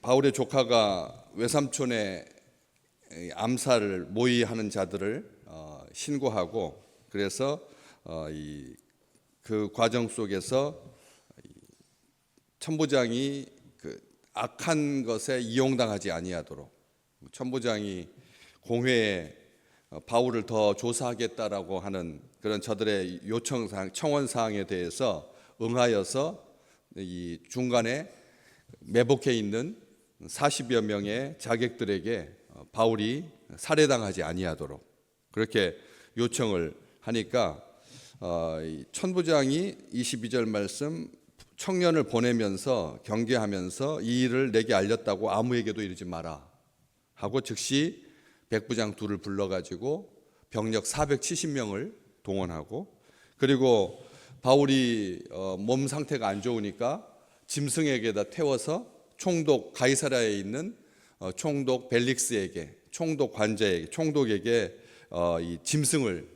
바울의 조카가 외삼촌의 암살을 모의하는 자들을 신고하고, 그래서 그 과정 속에서 천부장이 그 악한 것에 이용당하지 아니하도록, 천부장이 공회에 바울을 더 조사하겠다라고 하는 그런 저들의 요청사항, 청원사항에 대해서 응하여서 이 중간에 매복해 있는 40여 명의 자객들에게 바울이 살해당하지 아니하도록 그렇게 요청을 하니까 천부장이 22절 말씀, 청년을 보내면서 경계하면서 이 일을 내게 알렸다고 아무에게도 이르지 마라 하고 즉시 백부장 둘을 불러가지고 병력 470명을 동원하고, 그리고 바울이 몸 상태가 안 좋으니까 짐승에게다 태워서 총독 가이사랴에 있는 총독 벨릭스에게, 총독 관자에게, 총독에게 이 짐승을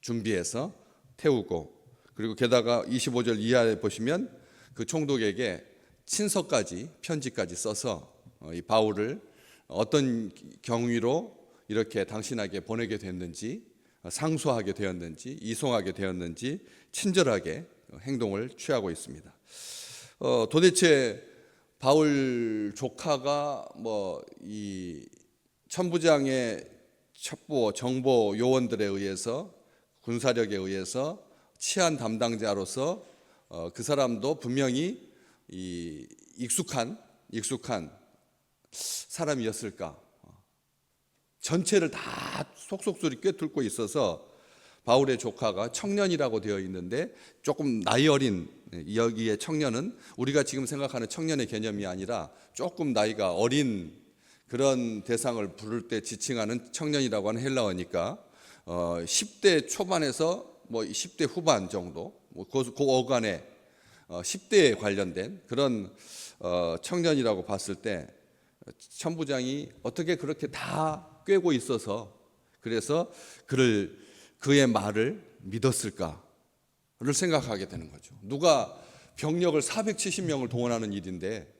준비해서 태우고, 그리고 게다가 25절 이하에 보시면 그 총독에게 친서까지, 편지까지 써서 이 바울을 어떤 경위로 이렇게 당신에게 보내게 됐는지, 상소하게 되었는지, 이송하게 되었는지 친절하게 행동을 취하고 있습니다. 도대체 바울 조카가 이 천부장의 첩보, 정보 요원들에 의해서, 군사력에 의해서 치안 담당자로서 그 사람도 분명히 이 익숙한 사람이었을까? 전체를 다 속속들이 꿰뚫고 있어서 바울의 조카가 청년이라고 되어 있는데 조금 나이 어린, 여기에 청년은 우리가 지금 생각하는 청년의 개념이 아니라 조금 나이가 어린 그런 대상을 부를 때 지칭하는 청년이라고 하는 헬라어니까 10대 초반에서 10대 후반 정도, 그 어간에 10대에 관련된 그런 청년이라고 봤을 때 천부장이 어떻게 그렇게 다 꿰고 있어서 그래서 그의 말을 믿었을까를 생각하게 되는 거죠. 누가 병력을 470명을 동원하는 일인데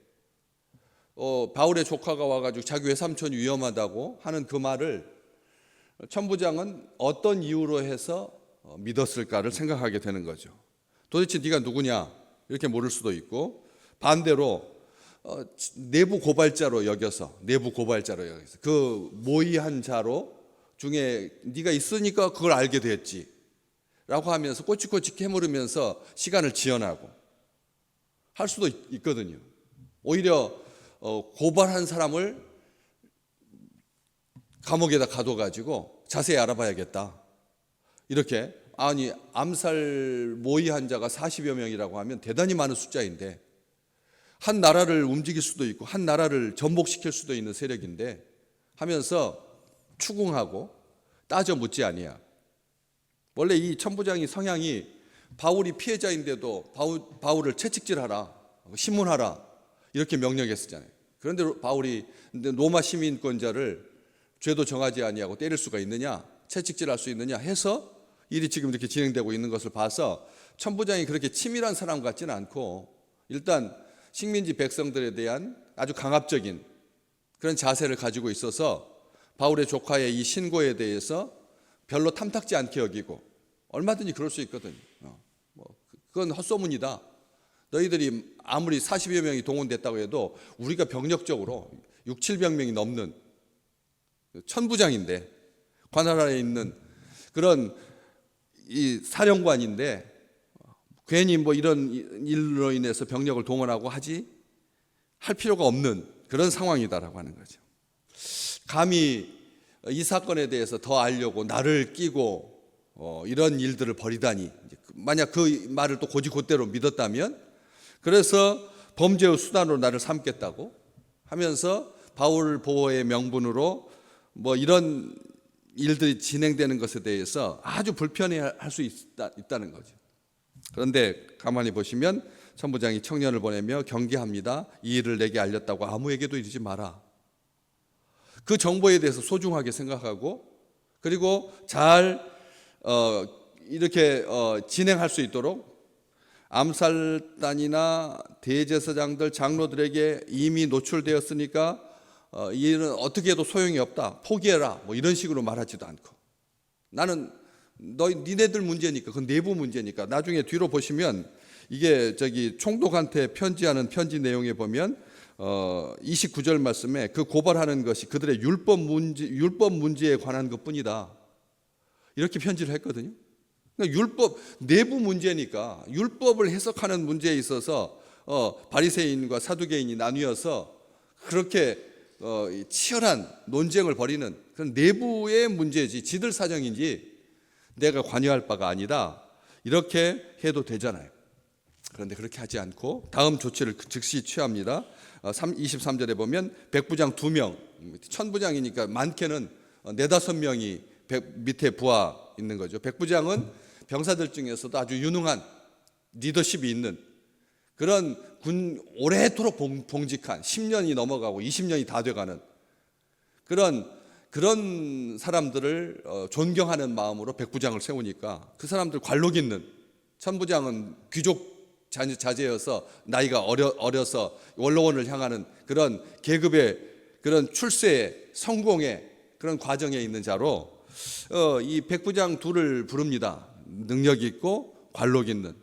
바울의 조카가 와가지고 자기 외삼촌이 위험하다고 하는 그 말을 천부장은 어떤 이유로 해서 믿었을까를 생각하게 되는 거죠. 도대체 네가 누구냐 이렇게 물을 수도 있고, 반대로 내부 고발자로 여겨서 그 모의한 자로 중에 네가 있으니까 그걸 알게 됐지 라고 하면서 꼬치꼬치 캐물으면서 시간을 지연하고 할 수도 있거든요. 오히려 고발한 사람을 감옥에다 가둬가지고 자세히 알아봐야겠다, 이렇게. 아니, 암살 모의한 자가 40여 명이라고 하면 대단히 많은 숫자인데, 한 나라를 움직일 수도 있고 한 나라를 전복시킬 수도 있는 세력인데 하면서 추궁하고 따져 묻지 아니야. 원래 이 천부장이 성향이 바울이 피해자인데도 바울을 채찍질하라, 신문하라 이렇게 명령했었잖아요. 그런데 바울이 로마 시민권자를 죄도 정하지 아니하고 때릴 수가 있느냐, 채찍질할 수 있느냐 해서 일이 지금 이렇게 진행되고 있는 것을 봐서 천부장이 그렇게 치밀한 사람 같지는 않고 일단 식민지 백성들에 대한 아주 강압적인 그런 자세를 가지고 있어서 바울의 조카의 이 신고에 대해서 별로 탐탁지 않게 여기고, 얼마든지 그럴 수 있거든요. 그건 헛소문이다. 너희들이 아무리 40여 명이 동원됐다고 해도 우리가 병력적으로 600~700명이 넘는 천부장인데, 관할하에 있는 그런 이 사령관인데 괜히 이런 일로 인해서 병력을 동원하고 할 필요가 없는 그런 상황이다라고 하는 거죠. 감히 이 사건에 대해서 더 알려고 나를 끼고 이런 일들을 벌이다니, 만약 그 말을 또 곧이곧대로 믿었다면, 그래서 범죄의 수단으로 나를 삼겠다고 하면서 바울 보호의 명분으로 이런 일들이 진행되는 것에 대해서 아주 불편해할 수 있다는 거죠. 그런데 가만히 보시면 천부장이 청년을 보내며 경계합니다. 이 일을 내게 알렸다고 아무에게도 이르지 마라. 그 정보에 대해서 소중하게 생각하고, 그리고 잘 이렇게 진행할 수 있도록 암살단이나 대제사장들, 장로들에게 이미 노출되었으니까 이 일은 어떻게 해도 소용이 없다, 포기해라, 뭐 이런 식으로 말하지도 않고, 나는 니네들 문제니까, 그건 내부 문제니까. 나중에 뒤로 보시면 이게 총독한테 편지하는 편지 내용에 보면 29절 말씀에 그 고발하는 것이 그들의 율법 문제에 관한 것뿐이다, 이렇게 편지를 했거든요. 그러니까 율법 내부 문제니까, 율법을 해석하는 문제에 있어서 바리새인과 사두개인이 나뉘어서 그렇게 치열한 논쟁을 벌이는 그런 내부의 문제지, 지들 사정인지 내가 관여할 바가 아니다, 이렇게 해도 되잖아요. 그런데 그렇게 하지 않고 다음 조치를 즉시 취합니다. 23절에 보면 백부장 2명, 천부장이니까 많게는 4-5명이 밑에 부하 있는 거죠. 백부장은 병사들 중에서도 아주 유능한 리더십이 있는 그런 오래도록 봉직한 10년이 넘어가고 20년이 다 돼가는 그런 사람들을 존경하는 마음으로 백부장을 세우니까 그 사람들 관록 있는, 천부장은 귀족 자제여서 나이가 어려서 원로원을 향하는 그런 계급의 그런 출세의 성공의 그런 과정에 있는 자로 이 백부장 둘을 부릅니다. 능력 있고 관록 있는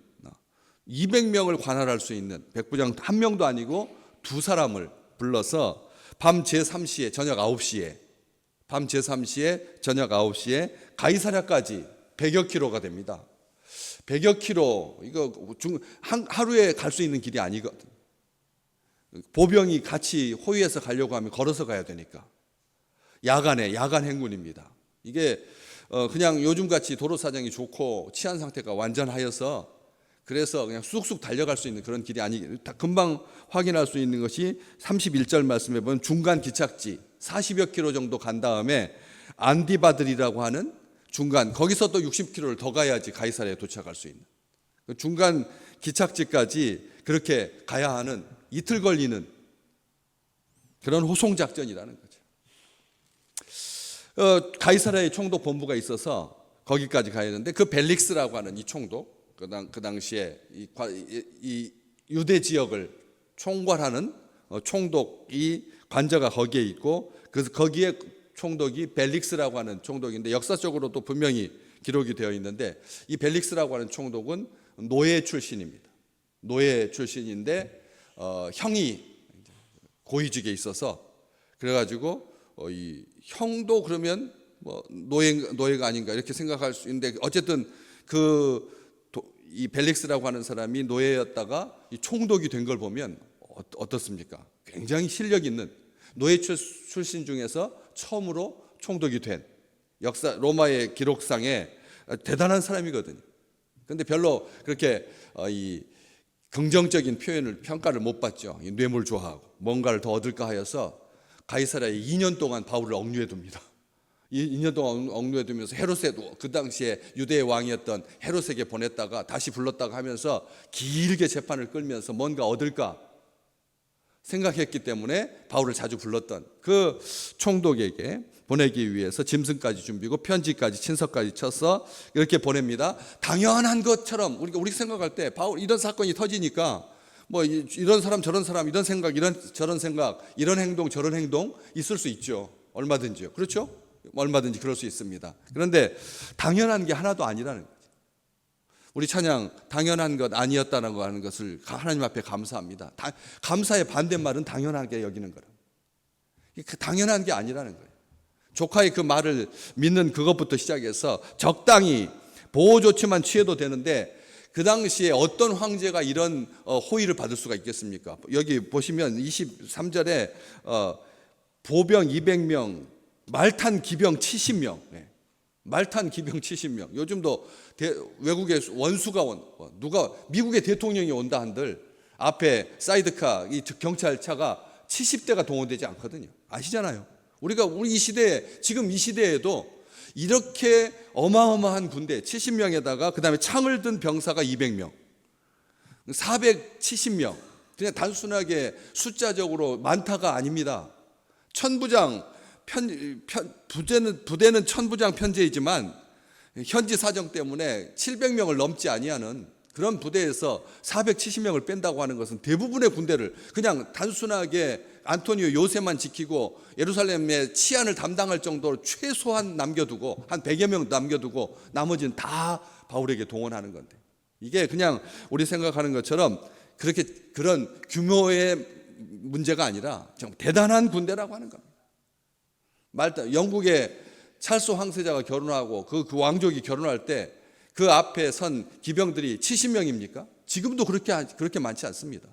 200명을 관할할 수 있는 백부장 1명도 아니고 2사람을 불러서 밤 제3시에 저녁 9시에 가이사랴까지 100여 킬로가 됩니다. 100여 킬로, 이거 하루에 갈 수 있는 길이 아니거든. 보병이 같이 호위해서 가려고 하면 걸어서 가야 되니까 야간 행군입니다. 이게 그냥 요즘같이 도로 사정이 좋고 치안 상태가 완전하여서 그래서 그냥 쑥쑥 달려갈 수 있는 그런 길이 다 금방 확인할 수 있는 것이 31절 말씀에 보면 중간 기착지 40여 킬로 정도 간 다음에 안디바들이라고 하는 중간, 거기서 또 60킬로를 더 가야지 가이사랴에 도착할 수 있는 중간 기착지까지 그렇게 가야 하는, 이틀 걸리는 그런 호송작전이라는 거죠. 가이사랴에 총독 본부가 있어서 거기까지 가야 되는데 그 벨릭스라고 하는 이 총독, 그 당시에 이 유대 지역을 총괄하는 총독이 관저가 거기에 있고, 그래서 거기에 총독이 벨릭스라고 하는 총독인데 역사적으로도 분명히 기록이 되어 있는데, 이 벨릭스라고 하는 총독은 노예 출신입니다. 노예 출신인데 형이 고위직에 있어서 그래가지고 이 형도 그러면 뭐 노예가 아닌가 이렇게 생각할 수 있는데, 어쨌든 이 벨릭스라고 하는 사람이 노예였다가 이 총독이 된 걸 보면 어떻습니까? 굉장히 실력 있는 노예 출신 중에서 처음으로 총독이 된 로마의 기록상에 대단한 사람이거든요. 그런데 별로 그렇게 이 긍정적인 평가를 못 받죠. 뇌물 좋아하고 뭔가를 더 얻을까 하여서 가이사랴에 2년 동안 바울을 억류해 둡니다. 2년 동안 억류해 두면서 그 당시에 유대의 왕이었던 헤롯에게 보냈다가 다시 불렀다가 하면서 길게 재판을 끌면서 뭔가 얻을까 생각했기 때문에 바울을 자주 불렀던 그 총독에게 보내기 위해서 짐승까지 준비고 편지까지 친서까지 쳐서 이렇게 보냅니다. 당연한 것처럼 우리 생각할 때 바울 이런 사건이 터지니까 뭐 이런 사람 저런 사람 이런 생각 저런 생각 이런 행동 저런 행동 있을 수 있죠. 얼마든지요. 그렇죠? 얼마든지 그럴 수 있습니다. 그런데 당연한 게 하나도 아니라는 거죠. 우리 찬양 당연한 것 아니었다는 거 하는 것을 하나님 앞에 감사합니다. 감사의 반대말은 당연하게 여기는 거라. 당연한 게 아니라는 거예요. 조카의 그 말을 믿는 그것부터 시작해서 적당히 보호 조치만 취해도 되는데 그 당시에 어떤 황제가 이런 호의를 받을 수가 있겠습니까? 여기 보시면 23절에 보병 200명, 말탄 기병 70명. 말탄 기병 70명. 요즘도 외국에 원수가 누가 미국의 대통령이 온다 한들 앞에 사이드카 이 경찰차가 70대가 동원되지 않거든요. 아시잖아요. 우리 이 시대에 지금 이 시대에도 이렇게 어마어마한 군대 70명에다가 그다음에 창을 든 병사가 200명, 470명. 그냥 단순하게 숫자적으로 많다가 아닙니다. 천부장 부대는 천부장 편제이지만 현지 사정 때문에 700명을 넘지 아니하는 그런 부대에서 470명을 뺀다고 하는 것은 대부분의 군대를 그냥 단순하게 안토니오 요새만 지키고 예루살렘의 치안을 담당할 정도로 최소한 남겨두고 한 100여 명 남겨두고 나머지는 다 바울에게 동원하는 건데, 이게 그냥 우리 생각하는 것처럼 그렇게 그런 규모의 문제가 아니라 정말 대단한 군대라고 하는 겁니다. 말타 영국의 찰스 황세자가 결혼하고 그 왕족이 결혼할 때 그 앞에 선 기병들이 70명입니까? 지금도 그렇게 많지 않습니다.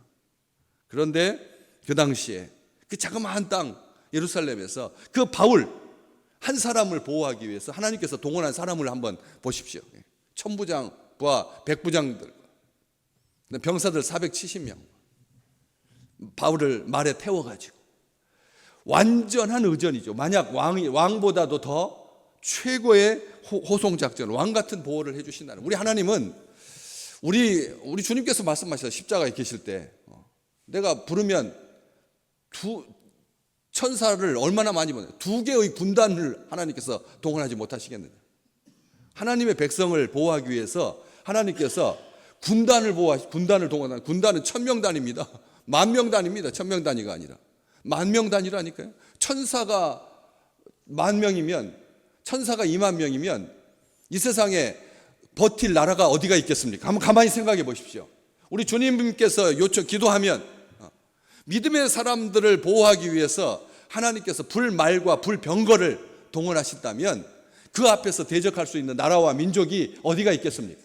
그런데 그 당시에 그 자그마한 땅 예루살렘에서 그 바울 한 사람을 보호하기 위해서 하나님께서 동원한 사람을 한번 보십시오. 천부장과 백부장들, 병사들 470명, 바울을 말에 태워가지고 완전한 의전이죠. 만약 왕보다도 더 최고의 호송작전, 왕 같은 보호를 해주신다는, 우리 하나님은 우리 주님께서 말씀하셨어요. 십자가에 계실 때 내가 부르면 천사를 얼마나 많이 보내, 2개의 군단을 하나님께서 동원하지 못하시겠느냐. 하나님의 백성을 보호하기 위해서 하나님께서 군단을 동원하는, 군단은 1000명단입니다. 10,000명 단위입니다. 1000명 단위가 아니라 10,000명 단위라니까요. 천사가 10,000명이면, 천사가 20,000명이면 이 세상에 버틸 나라가 어디가 있겠습니까? 한번 가만히 생각해 보십시오. 우리 주님께서 기도하면 믿음의 사람들을 보호하기 위해서 하나님께서 불말과 불병거를 동원하신다면 그 앞에서 대적할 수 있는 나라와 민족이 어디가 있겠습니까?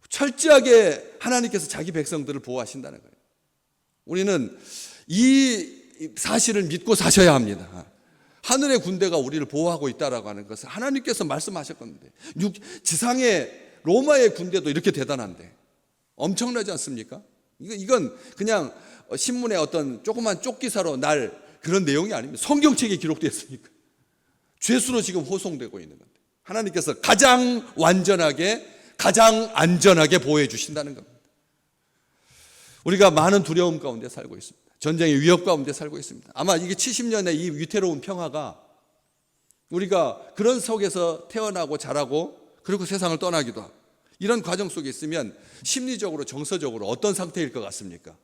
철저하게 하나님께서 자기 백성들을 보호하신다는 거예요. 우리는 이 사실을 믿고 사셔야 합니다. 하늘의 군대가 우리를 보호하고 있다라고 하는 것을 하나님께서 말씀하셨건데, 지상의 로마의 군대도 이렇게 대단한데 엄청나지 않습니까? 이건 그냥 신문의 어떤 조그만 쪽기사로 날 그런 내용이 아닙니다. 성경책에 기록되어 있으니까 죄수로 지금 호송되고 있는 건데 하나님께서 가장 완전하게, 가장 안전하게 보호해 주신다는 겁니다. 우리가 많은 두려움 가운데 살고 있습니다. 전쟁의 위협 가운데 살고 있습니다. 아마 이게 70년의 이 위태로운 평화가 우리가 그런 속에서 태어나고 자라고 그리고 세상을 떠나기도 하고 이런 과정 속에 있으면 심리적으로, 정서적으로 어떤 상태일 것 같습니까?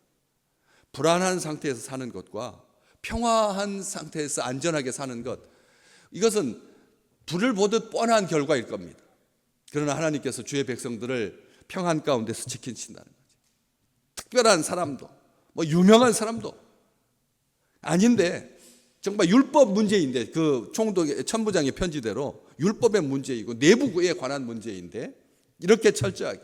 불안한 상태에서 사는 것과 평화한 상태에서 안전하게 사는 것, 이것은 불을 보듯 뻔한 결과일 겁니다. 그러나 하나님께서 주의 백성들을 평안 가운데서 지키신다는 거죠. 특별한 사람도, 유명한 사람도 아닌데, 정말 율법 문제인데, 그 총독의 천부장의 편지대로 율법의 문제이고 내부에 관한 문제인데 이렇게 철저하게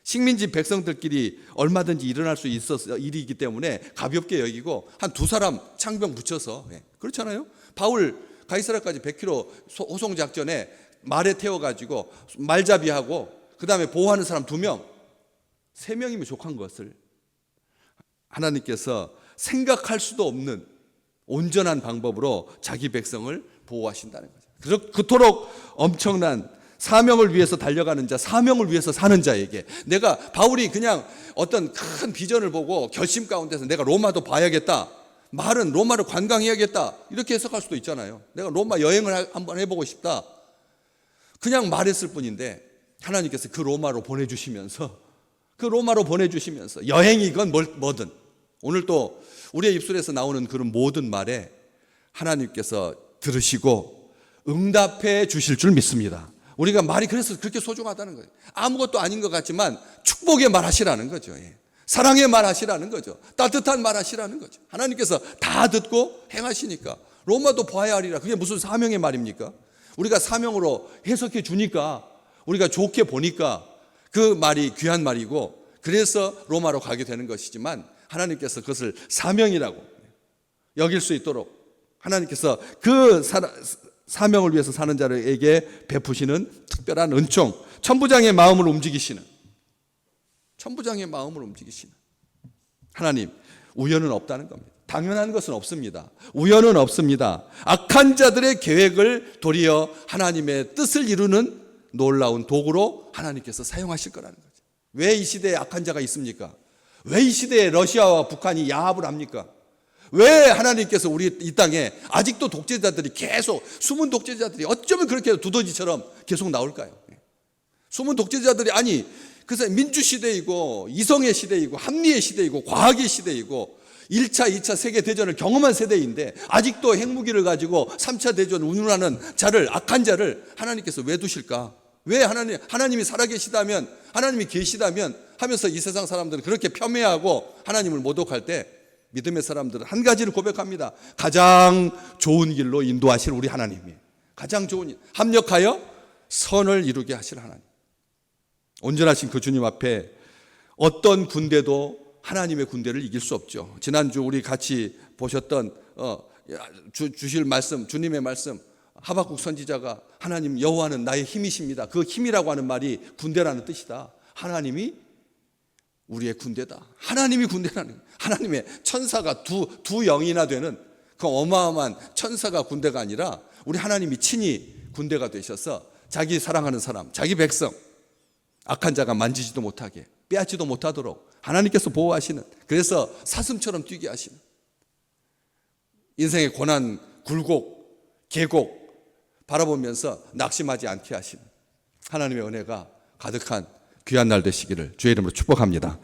식민지 백성들끼리 얼마든지 일어날 수 있어서 일이기 때문에 가볍게 여기고 한 2사람 창병 붙여서, 그렇잖아요. 바울 가이사랴까지 100km 호송 작전에 말에 태워가지고 말잡이하고 그 다음에 보호하는 사람 2명, 3명이면 족한 것을 하나님께서 생각할 수도 없는 온전한 방법으로 자기 백성을 보호하신다는 거죠. 그토록 엄청난 사명을 위해서 달려가는 자, 사명을 위해서 사는 자에게, 바울이 그냥 어떤 큰 비전을 보고 결심 가운데서 내가 로마도 봐야겠다, 말은 로마를 관광해야겠다, 이렇게 해석할 수도 있잖아요. 내가 로마 여행을 한번 해보고 싶다, 그냥 말했을 뿐인데 하나님께서 그 로마로 보내주시면서 여행이건 뭐든 오늘 또 우리의 입술에서 나오는 그런 모든 말에 하나님께서 들으시고 응답해 주실 줄 믿습니다. 우리가 말이 그래서 그렇게 소중하다는 거예요. 아무것도 아닌 것 같지만 축복의 말 하시라는 거죠. 사랑의 말 하시라는 거죠. 따뜻한 말 하시라는 거죠. 하나님께서 다 듣고 행하시니까 로마도 봐야 하리라. 그게 무슨 사명의 말입니까? 우리가 사명으로 해석해 주니까, 우리가 좋게 보니까 그 말이 귀한 말이고 그래서 로마로 가게 되는 것이지만, 하나님께서 그것을 사명이라고 여길 수 있도록 하나님께서 그 사명을 위해서 사는 자들에게 베푸시는 특별한 은총, 천부장의 마음을 움직이시는 하나님, 우연은 없다는 겁니다. 당연한 것은 없습니다. 우연은 없습니다. 악한 자들의 계획을 도리어 하나님의 뜻을 이루는 놀라운 도구로 하나님께서 사용하실 거라는 거죠. 왜 이 시대에 악한 자가 있습니까? 왜 이 시대에 러시아와 북한이 야합을 합니까? 왜 하나님께서 우리 이 땅에 아직도 독재자들이 계속, 숨은 독재자들이 어쩌면 그렇게 두더지처럼 계속 나올까요? 숨은 독재자들이, 아니 그래서 민주시대이고 이성의 시대이고 합리의 시대이고 과학의 시대이고 1차, 2차 세계대전을 경험한 세대인데 아직도 핵무기를 가지고 3차 대전 운운하는 자를, 악한 자를 하나님께서 왜 두실까? 왜 하나님이 살아계시다면, 하나님이 계시다면 하면서 이 세상 사람들은 그렇게 폄훼하고 하나님을 모독할 때 믿음의 사람들은 한 가지를 고백합니다. 가장 좋은 길로 인도하실 우리 하나님이, 가장 좋은 일, 합력하여 선을 이루게 하실 하나님, 온전하신 그 주님 앞에 어떤 군대도 하나님의 군대를 이길 수 없죠. 지난주 우리 같이 보셨던 주실 말씀, 주님의 말씀, 하박국 선지자가 하나님 여호와는 나의 힘이십니다. 그 힘이라고 하는 말이 군대라는 뜻이다. 하나님이 우리의 군대다. 하나님이 군대라는, 하나님의 천사가 두 영이나 되는 그 어마어마한 천사가 군대가 아니라 우리 하나님이 친히 군대가 되셔서 자기 사랑하는 사람, 자기 백성, 악한 자가 만지지도 못하게, 빼앗지도 못하도록 하나님께서 보호하시는, 그래서 사슴처럼 뛰게 하시는, 인생의 고난, 굴곡, 계곡 바라보면서 낙심하지 않게 하시는 하나님의 은혜가 가득한 귀한 날 되시기를 주의 이름으로 축복합니다.